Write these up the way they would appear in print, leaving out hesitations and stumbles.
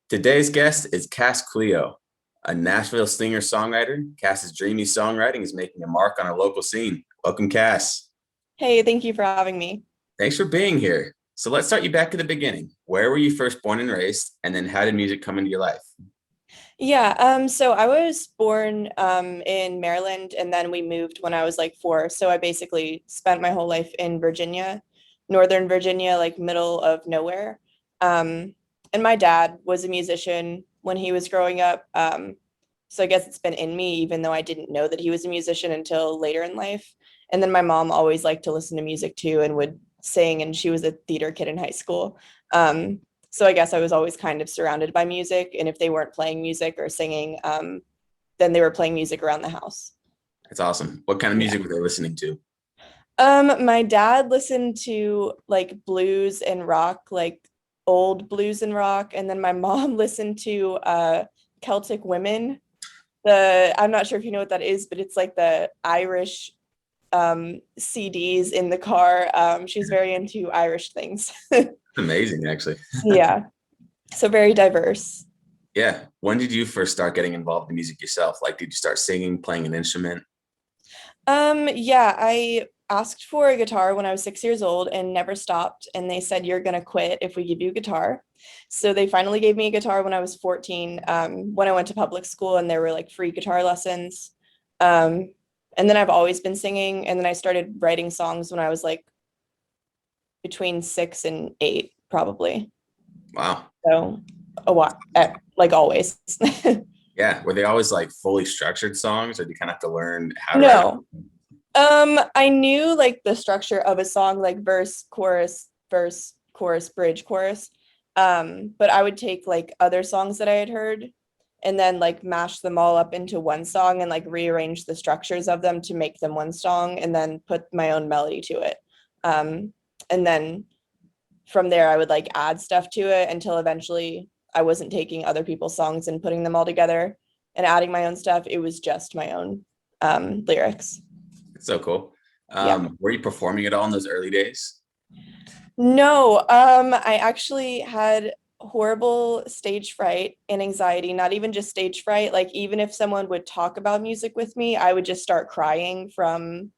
Today's guest is Cas Cleo, a Nashville singer-songwriter. Cass's dreamy songwriting is making a mark on our local scene. Welcome, Cass. Hey, thank you for having me. Thanks for being here. So let's start you back at the beginning. Where were you first born and raised, and then how did music come into your life? So I was born in Maryland and then we moved when I was like 4. So I basically spent my whole life in Virginia, Northern Virginia, like middle of nowhere. Um, and my dad was a musician when he was growing up. So I guess it's been in me, even though I didn't know that he was a musician until later in life. And then my mom always liked to listen to music too and would sing, and she was a theater kid in high school. Um, so I guess I was always kind of surrounded by music, and if they weren't playing music or singing, then they were playing music around the house. That's awesome. What kind of Yeah. music were they listening to? My dad listened to like blues and rock, like old blues and rock, and then my mom listened to Celtic Women. I'm not sure if you know what that is, but it's like the Irish CDs in the car. She's very into Irish things. Amazing, actually. Yeah, so very diverse. Yeah. When did you first start getting involved in music yourself? Like, did you start singing, playing an instrument? Yeah, I asked for a guitar when I was 6 years old and never stopped. And they said, you're gonna quit if we give you a guitar. So they finally gave me a guitar when I was 14, when I went to public school and there were like free guitar lessons. And then I've always been singing. And then I started writing songs when I was like between 6 and 8, probably. Wow. So a lot, like always. Yeah. Were they always like fully structured songs, or do you kind of have to learn how to write? No. I knew like the structure of a song, like verse, chorus, bridge, chorus. But I would take like other songs that I had heard and then like mash them all up into one song and like rearrange the structures of them to make them one song and then put my own melody to it. And then from there I would like add stuff to it until eventually I wasn't taking other people's songs and putting them all together and adding my own stuff. It was just my own lyrics. It's so cool. Yeah. Were you performing at all in those early days? No, I actually had horrible stage fright and anxiety, not even just stage fright. Like, even if someone would talk about music with me, I would just start crying from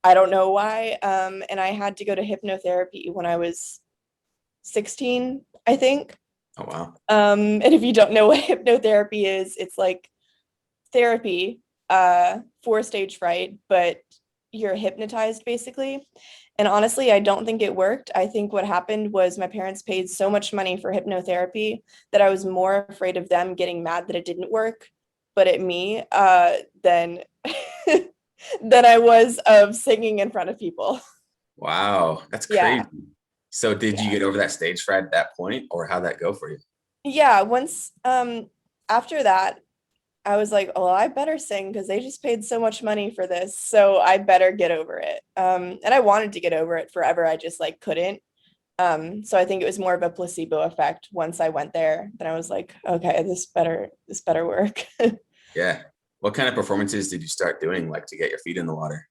I don't know why. And I had to go to hypnotherapy when I was 16, I think. Oh, wow. And if you don't know what hypnotherapy is, it's like therapy for stage fright, but you're hypnotized basically. And honestly, I don't think it worked. I think what happened was my parents paid so much money for hypnotherapy that I was more afraid of them getting mad that it didn't work, but at me, than than I was of singing in front of people. Wow. That's Yeah. crazy. So did you Yeah. get over that stage fright at that point, or how'd that go for you? Yeah. Once after that, I was like, oh, well, I better sing because they just paid so much money for this. So I better get over it. And I wanted to get over it forever. I just like couldn't. So I think it was more of a placebo effect once I went there. Then I was like, okay, this better work. Yeah. What kind of performances did you start doing, like to get your feet in the water?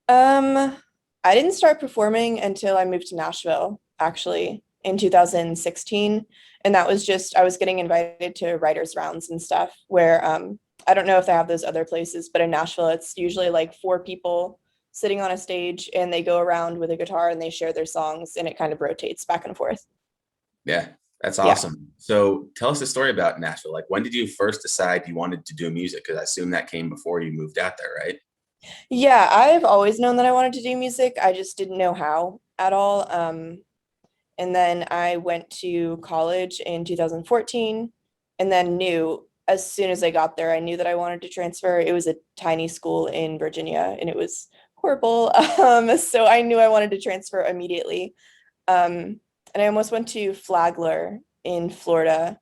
Um, I didn't start performing until I moved to Nashville, actually, in 2016. And that was just, I was getting invited to writers' rounds and stuff where I don't know if they have those other places, but in Nashville, it's usually like 4 people sitting on a stage and they go around with a guitar and they share their songs and it kind of rotates back and forth. Yeah, that's Yeah. awesome. So tell us a story about Nashville. Like, when did you first decide you wanted to do music? Because I assume that came before you moved out there, right? Yeah, I've always known that I wanted to do music. I just didn't know how at all. And then I went to college in 2014 and then knew as soon as I got there, I knew that I wanted to transfer. It was a tiny school in Virginia and it was horrible. So I knew I wanted to transfer immediately. And I almost went to Flagler in Florida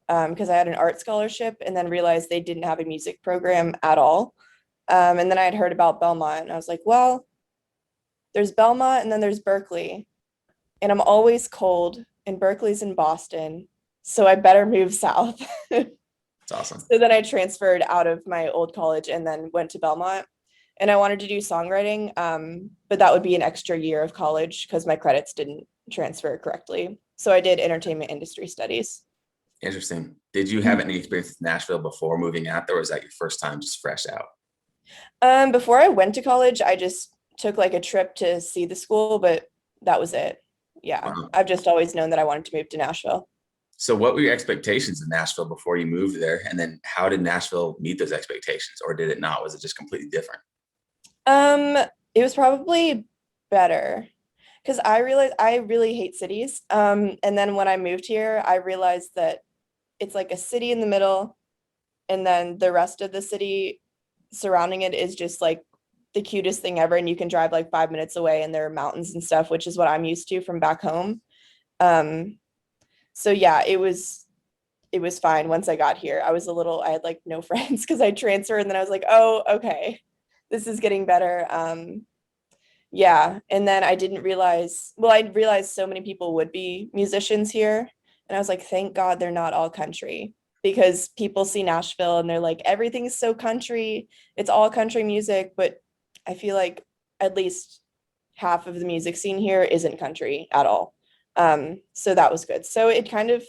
because I had an art scholarship and then realized they didn't have a music program at all. And then I had heard about Belmont and I was like, well, there's Belmont and then there's Berkeley and I'm always cold, and Berkeley's in Boston, so I better move south. It's awesome. So then I transferred out of my old college and then went to Belmont. And I wanted to do songwriting, but that would be an extra year of college because my credits didn't transfer correctly. So I did entertainment industry studies. Interesting. Did you have any experience with Nashville before moving out there, or was that your first time just fresh out? Before I went to college, I just took like a trip to see the school, but that was it. Yeah, Wow. I've just always known that I wanted to move to Nashville. So what were your expectations of Nashville before you moved there? And then how did Nashville meet those expectations, or did it not? Was it just completely different? Um, it was probably better because I realized I really hate cities. And then when I moved here, I realized that it's like a city in the middle, and then the rest of the city surrounding it is just like the cutest thing ever. And you can drive like 5 minutes away, and there are mountains and stuff, which is what I'm used to from back home. Um, so yeah, it was fine once I got here. I had like no friends because I transferred, and then I was like, oh, okay, this is getting better. Yeah, and then I didn't realize, well, I realized so many people would be musicians here, and I was like, thank God they're not all country, because people see Nashville and they're like, everything's so country, it's all country music, but I feel like at least half of the music scene here isn't country at all. So that was good. So it kind of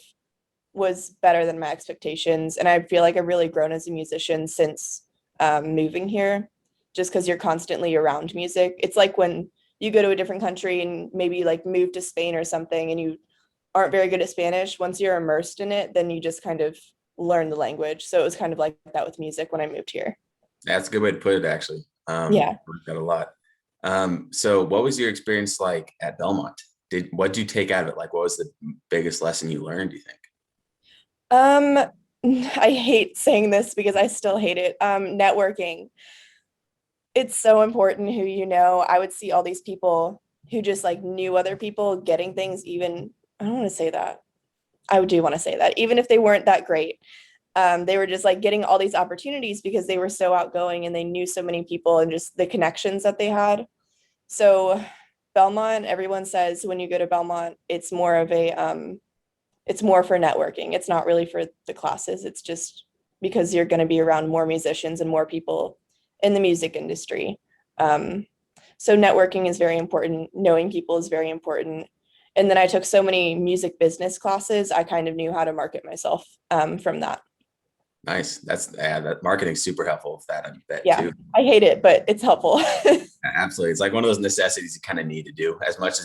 was better than my expectations, and I feel like I've really grown as a musician since moving here, just because you're constantly around music. It's like when you go to a different country and maybe like move to Spain or something, and you aren't very good at Spanish. Once you're immersed in it, then you just kind of learn the language. So it was kind of like that with music when I moved here. That's a good way to put it, actually. Yeah. I like that a lot. So what was your experience like at Belmont? What did you take out of it? Like, what was the biggest lesson you learned, do you think? Um, I hate saying this because I still hate it. Networking. It's so important who you know. I would see all these people who just like knew other people getting things, even I don't want to say that. I do want to say that, even if they weren't that great. They were just like getting all these opportunities because they were so outgoing and they knew so many people and just the connections that they had. So Belmont, everyone says when you go to Belmont, it's more for networking. It's not really for the classes. It's just because you're going to be around more musicians and more people in the music industry. Um, so networking is very important. Knowing people is very important. And then I took so many music business classes. I kind of knew how to market myself from that. Nice. That marketing's super helpful with that, I bet Yeah, too. I hate it, but it's helpful. Absolutely. It's like one of those necessities you kind of need to do as much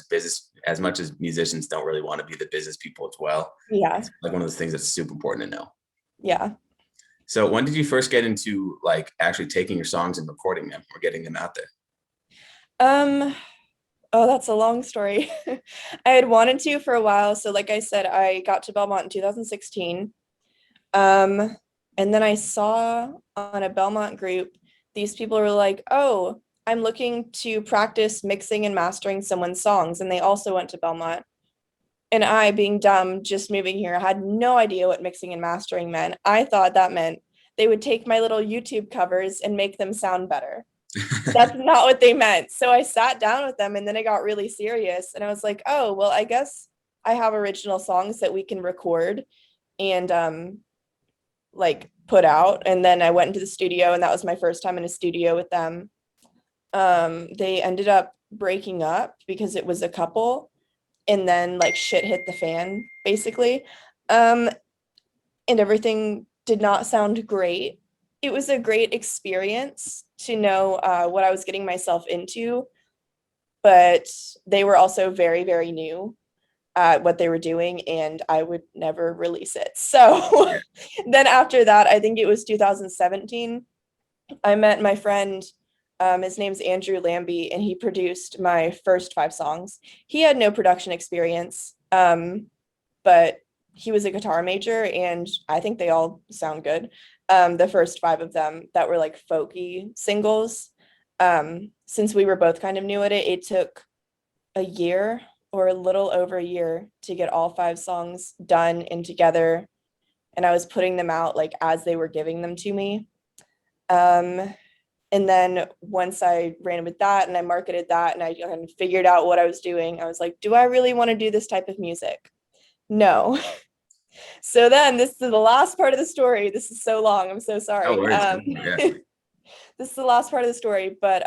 as musicians don't really want to be the business people as well. Yeah, It's like one of those things that's super important to know. yeah. So when did you first get into like actually taking your songs and recording them or getting them out there? Um, oh, that's a long story. I had wanted to for a while. So like I said, I got to Belmont in 2016. Um, and then I saw on a Belmont group, these people were like, oh, I'm looking to practice mixing and mastering someone's songs. And they also went to Belmont. And I, being dumb, just moving here, had no idea what mixing and mastering meant. I thought that meant they would take my little YouTube covers and make them sound better. That's not what they meant. So I sat down with them, and then I got really serious. And I was like, oh, well, I guess I have original songs that we can record and like put out. And then I went into the studio, and that was my first time in a studio with them. They ended up breaking up because it was a couple, and then like shit hit the fan basically. Um, and everything did not sound great. It was a great experience to know what I was getting myself into, but they were also very, very new at what they were doing, and I would never release it. So Yeah. then after that, I think it was 2017, I met my friend. His name's Andrew Lambie, and he produced my first 5 songs. He had no production experience, but he was a guitar major, and I think they all sound good. The first 5 of them that were like folky singles. Since we were both kind of new at it, it took a year or a little over a year to get all 5 songs done and together. And I was putting them out like as they were giving them to me. Um, and then once I ran with that and I marketed that and I kind of figured out what I was doing, I was like, do I really want to do this type of music? No. So then this is the last part of the story. This is so long. I'm so No sorry. worries. Yeah. This is the last part of the story, but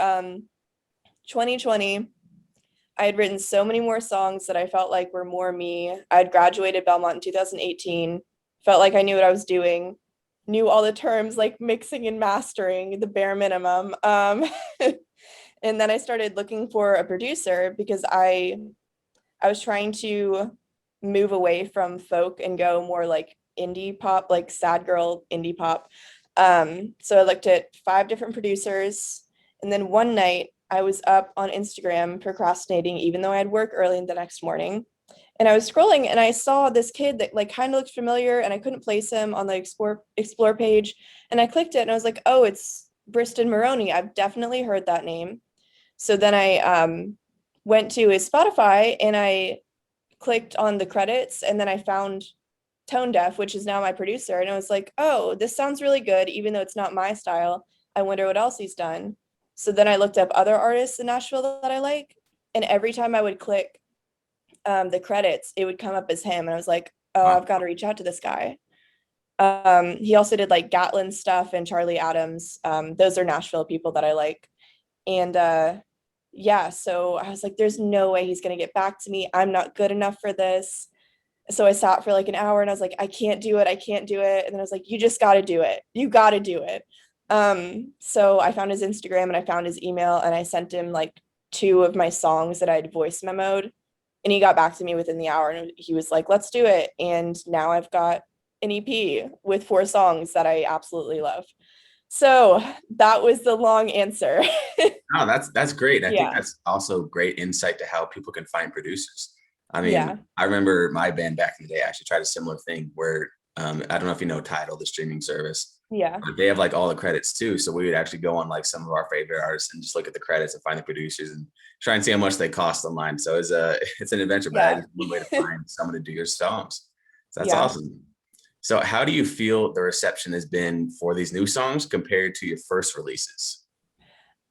2020, I had written so many more songs that I felt like were more me. I had graduated Belmont in 2018. felt like I knew what I was doing, knew all the terms like mixing and mastering, the bare minimum. And then I started looking for a producer because I was trying to move away from folk and go more like indie pop, like sad girl indie pop. So I looked at 5 different producers, and then one night I was up on Instagram procrastinating, even though I had work early the next morning. And I was scrolling and I saw this kid that like kind of looked familiar, and I couldn't place him on the explore page. And I clicked it and I was like, oh, it's Briston Maroney. I've definitely heard that name. So then I went to his Spotify and I clicked on the credits, and then I found Tone Deaf, which is now my producer. And I was like, oh, this sounds really good, even though it's not my style. I wonder what else he's done. So then I looked up other artists in Nashville that I like. And every time I would click the credits, it would come up as him. And I was like, oh, Wow. I've got to reach out to this guy. He also did like Gatlin stuff and Charlie Adams. Those are Nashville people that I like. And yeah, so I was like, there's no way he's going to get back to me. I'm not good enough for this. So I sat for like an hour and I was like, I can't do it. I can't do it. And then I was like, you just got to do it. You got to do it. So I found his Instagram and I found his email and I sent him like 2 of my songs that I'd voice memoed. And he got back to me within the hour and he was like, let's do it. And now I've got an EP with 4 songs that I absolutely love. So that was the long answer. Oh, that's great. I think Yeah. that's also great insight to how people can find producers. I Yeah. mean, I remember my band back in the day actually tried a similar thing where I don't know if you know Tidal, the streaming service, Yeah. but they have like all the credits too. So we would actually go on like some of our favorite artists and just look at the credits and find the producers and try and see how much they cost online. So it's an adventure, but that Yeah. is one way to find someone to do your songs. So that's Yeah. awesome. So how do you feel the reception has been for these new songs compared to your first releases?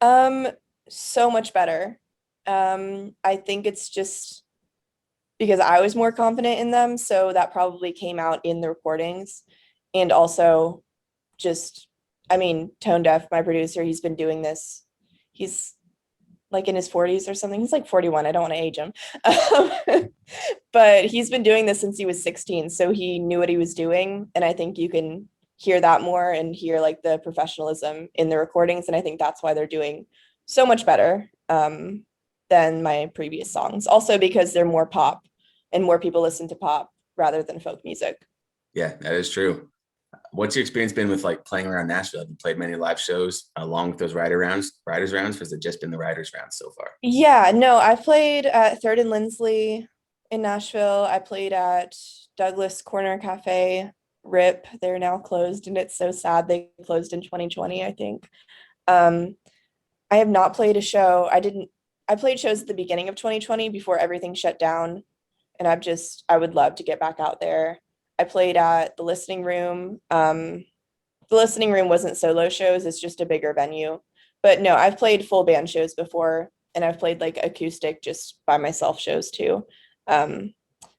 Um, so much better. I think it's just because I was more confident in them, so that probably came out in the recordings. And also just, I mean, Tone Deaf, my producer, he's been doing this. He's like in his 40s or something. He's like 41. I don't want to age him. But he's been doing this since he was 16, so he knew what he was doing. And I think you can hear that more and hear like the professionalism in the recordings. And I think that's why they're doing so much better than my previous songs. Also because they're more pop and more people listen to pop rather than folk music. Yeah, that is true. What's your experience been with like playing around Nashville? Have you played many live shows along with those writers rounds, or has it just been the writers rounds so far? Yeah, no, I played at Third and Lindsley in Nashville. I played at Douglas Corner Cafe, RIP. They're now closed, and it's so sad. They closed in 2020, I think. Um, I have not played a show. I played shows at the beginning of 2020 before everything shut down, and I would love to get back out there. I played at the Listening Room. The Listening Room wasn't solo shows, it's just a bigger venue. But no, I've played full band shows before, and I've played like acoustic just by myself shows too. Um,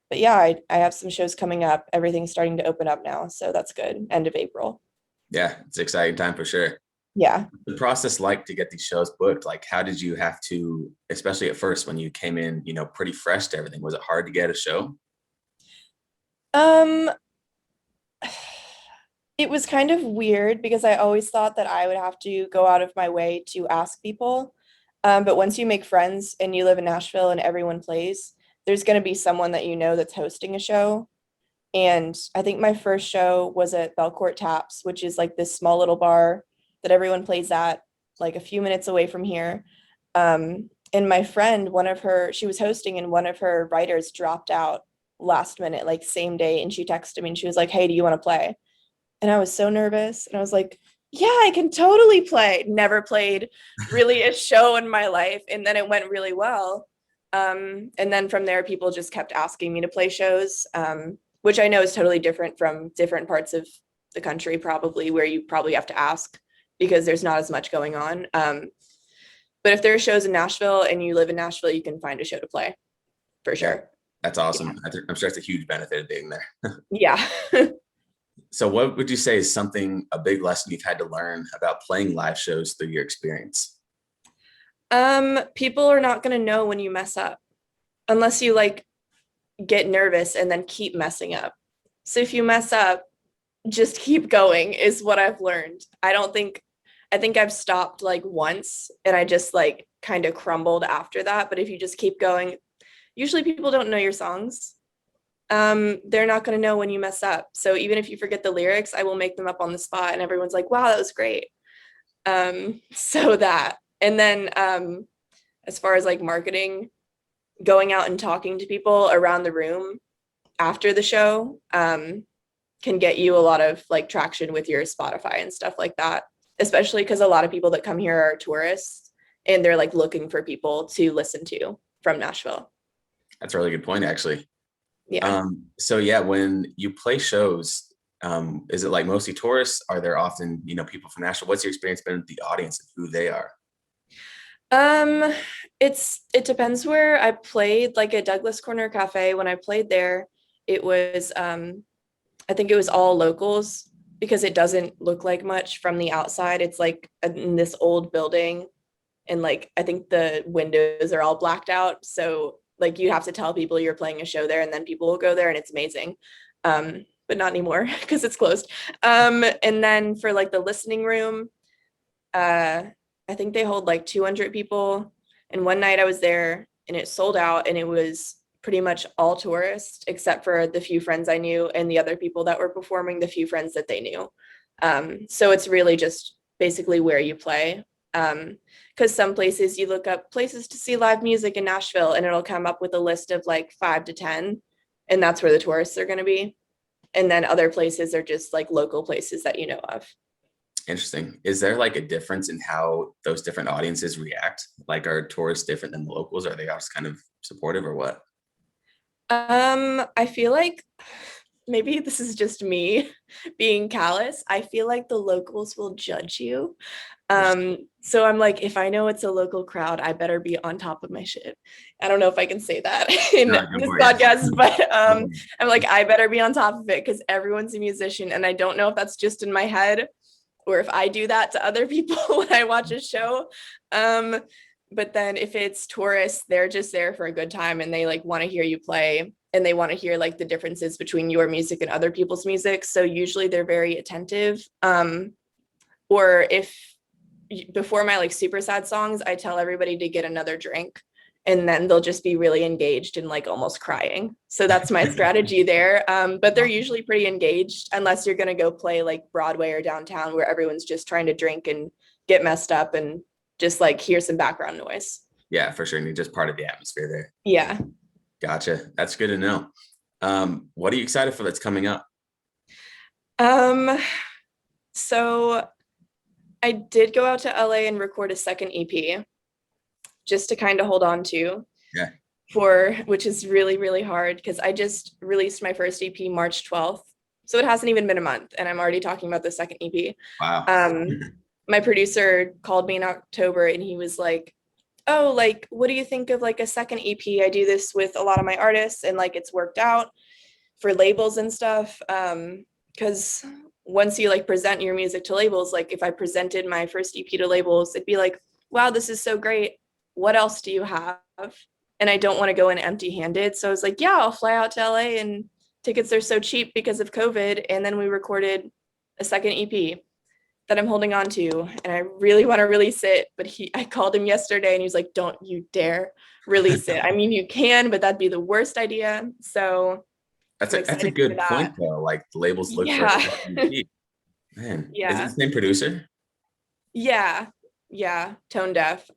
but yeah, I have some shows coming up. Everything's starting to open up now, so that's good. End of April. Yeah, it's an exciting time for sure. Yeah. The process like to get these shows booked? Like, how did you have to, especially at first when you came in, pretty fresh to everything? Was it hard to get a show? Um, it was kind of weird because I always thought that I would have to go out of my way to ask people. But once you make friends and you live in Nashville and everyone plays, there's going to be someone that you know that's hosting a show. And I think my first show was at Belcourt Taps, which is like this small little bar that everyone plays at, like a few minutes away from here. And my friend, she was hosting, and one of her writers dropped out last minute, like same day. And she texted me and she was like, hey, do you want to play? And I was so nervous. And I was like, yeah, I can totally play. Never played really a show in my life. And then it went really well. And then from there, people just kept asking me to play shows, which I know is totally different from different parts of the country, probably, where you probably have to ask because there's not as much going on. But if there are shows in Nashville and you live in Nashville, you can find a show to play for Yeah, sure. that's awesome. I'm sure it's a huge benefit of being there. Yeah. So what would you say is a big lesson you've had to learn about playing live shows through your experience? People are not going to know when you mess up unless you like get nervous and then keep messing up. So if you mess up, just keep going is what I've learned. I think I've stopped like once and I just like kind of crumbled after that. But if you just keep going, usually people don't know your songs. They're not going to know when you mess up. So even if you forget the lyrics, I will make them up on the spot and everyone's like, wow, that was great. So that, and then as far as like marketing, going out and talking to people around the room after the show can get you a lot of like traction with your Spotify and stuff like that, especially because a lot of people that come here are tourists and they're like looking for people to listen to from Nashville. That's a really good point, actually. Yeah. So yeah, when you play shows, is it like mostly tourists? Are there often, people from Nashville? What's your experience been with the audience and who they are? Um, it depends where I played, like at Douglas Corner Cafe. When I played there, it was I think it was all locals because it doesn't look like much from the outside. It's like in this old building and like I think the windows are all blacked out. So like you have to tell people you're playing a show there and then people will go there and it's amazing. But not anymore because it's closed. And then for like the listening room, uh I think they hold like 200 people. And one night I was there and it sold out and it was pretty much all tourists except for the few friends I knew and the other people that were performing, the few friends that they knew. So it's really just basically where you play. Because some places you look up places to see live music in Nashville and it'll come up with a list of like 5 to 10, and that's where the tourists are going to be. And then other places are just like local places that you know of. Interesting. Is there like a difference in how those different audiences react? Like, are tourists different than the locals? Are they just kind of supportive or what? I feel like maybe this is just me being callous. I feel like the locals will judge you. So I'm like, if I know it's a local crowd, I better be on top of my shit. I don't know if I can say that in No, go this for it. podcast, but Go for it. I'm like, I better be on top of it because everyone's a musician. And I don't know if that's just in my head or if I do that to other people when I watch a show. But then if it's tourists, they're just there for a good time and they like want to hear you play and they want to hear like the differences between your music and other people's music. So usually they're very attentive. Or if before my like super sad songs, I tell everybody to get another drink and then they'll just be really engaged and like almost crying. So that's my strategy there. But they're usually pretty engaged unless you're going to go play like Broadway or downtown where everyone's just trying to drink and get messed up and just like hear some background noise. Yeah, for sure. And you're just part of the atmosphere there. Yeah. Gotcha. That's good to know. What are you excited for that's coming up? So I did go out to LA and record a second EP just to kind of hold on to Yeah. for, which is really, really hard because I just released my first EP March 12th. So it hasn't even been a month and I'm already talking about the second EP. Wow. My producer called me in October and he was like, oh, like, what do you think of like a second EP? I do this with a lot of my artists and like it's worked out for labels and stuff. Because once you like present your music to labels, like if I presented my first EP to labels, it'd be like, wow, this is so great. What else do you have? And I don't want to go in empty handed. So I was like, yeah, I'll fly out to LA and tickets are so cheap because of COVID. And then we recorded a second EP that I'm holding on to and I really want to release it. But I called him yesterday and he was like, don't you dare release it. I mean, you can, but that'd be the worst idea. So That's I'm a excited for good point that. though. Like the labels look for a Yeah. second EP. Man, is it Yeah. the same producer? Yeah. Yeah. Tone deaf.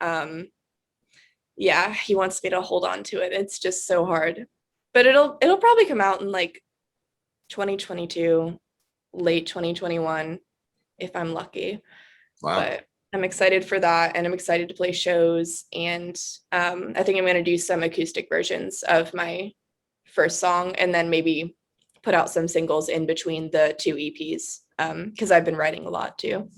Yeah, he wants me to hold on to it. It's just so hard. But it'll probably come out in like 2022, late 2021, if I'm lucky. Wow. But I'm excited for that and I'm excited to play shows. And I think I'm going to do some acoustic versions of my first song and then maybe put out some singles in between the two EPs because I've been writing a lot too.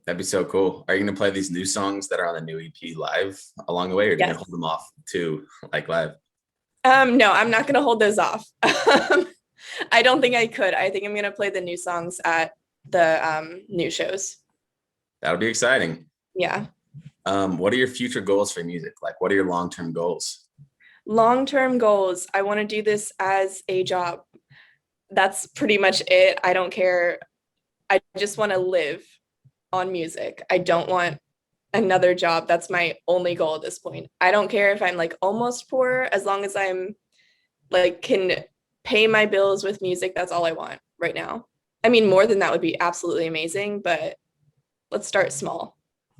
That'd be so cool. Are you going to play these new songs that are on the new EP live along the way, or are you going Yes. to hold them off too, like live? No, I'm not going to hold those off. I don't think I could. I think I'm going to play the new songs at the new shows. That'll be exciting. Yeah. What are your future goals for music? Like, what are your long-term goals? Long-term goals. I want to do this as a job. that's pretty much it. I don't care. I just want to live on music. I don't want another job. That's my only goal at this point. I don't care if I'm like almost poor, as long as I'm like can pay my bills with music. That's all I want right now. I mean, more than that would be absolutely amazing, but let's start small.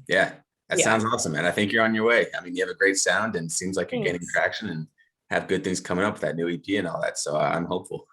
Yeah, that Yeah. sounds awesome, man. I think you're on your way. I mean, you have a great sound and seems like you're gaining Thanks. traction and have good things coming up with that new EP and all that. So I'm hopeful.